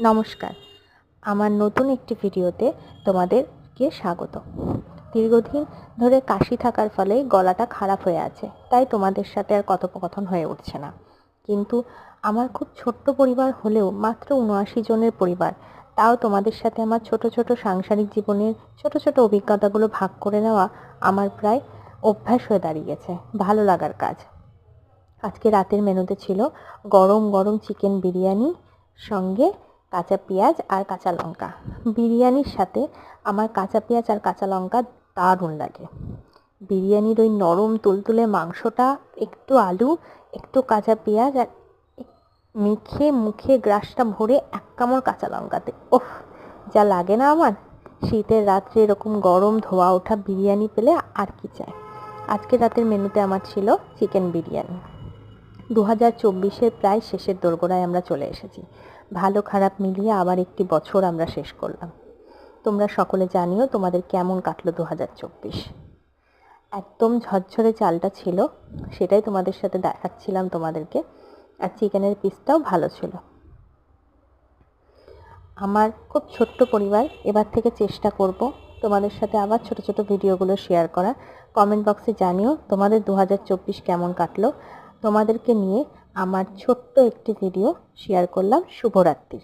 নমস্কার, আমার নতুন একটি ভিডিওতে তোমাদেরকে স্বাগত। দীর্ঘদিন ধরে কাশি থাকার ফলে গলাটা খারাপ হয়ে আছে, তাই তোমাদের সাথে আর কথোপকথন হয়ে উঠছে না। কিন্তু আমার খুব ছোট্ট পরিবার হলেও মাত্র ৭৯ জনের পরিবার, তাও তোমাদের সাথে আমার ছোট ছোট সাংসারিক জীবনের ছোট ছোট অভিজ্ঞতাগুলো ভাগ করে নেওয়া আমার প্রায় অভ্যাস হয়ে দাঁড়িয়েছে, ভালো লাগার কাজ। আজকে রাতের মেনুতে ছিল গরম গরম চিকেন বিরিয়ানি, সঙ্গে কাঁচা পেঁয়াজ আর কাঁচা লঙ্কা। বিরিয়ানির সাথে আমার কাঁচা পেঁয়াজ আর কাঁচা লঙ্কা দারুণ লাগে। বিরিয়ানির ওই নরম তুলতুলে মাংসটা, একটু আলু, একটু কাঁচা পেঁয়াজ আর মেখে মুখে গ্রাসটা ভরে এক কামড় কাঁচা লঙ্কাতে, ওহ যা লাগে না আমার। শীতের রাত্রে এরকম গরম ধোয়া ওঠা বিরিয়ানি পেলে আর কি চাই। আজকে রাতের মেনুতে আমার ছিল চিকেন বিরিয়ানি। 2024-এর প্রায় শেষের দোরগোড়ায় আমরা চলে এসেছি। ভালো খারাপ মিলিয়ে আবার একটি বছর আমরা শেষ করলাম। তোমরা সকলে জানিও তোমাদের কেমন কাটলো 2024। একদম ঝরঝরে চালটা ছিল, সেটাই তোমাদের সাথে দেখাচ্ছিলাম তোমাদেরকে। আর চিকেনের পিসটাও ভালো ছিল। আমার খুব ছোট্ট পরিবার, এবার থেকে চেষ্টা করব তোমাদের সাথে আবার ছোট ছোট ভিডিওগুলো শেয়ার করা। কমেন্ট বক্সে জানিও তোমাদের 2024 কেমন কাটলো। তোমাদেরকে নিয়ে আমার ছোট্ট একটি ভিডিও শেয়ার করলাম। শুভরাত্রি।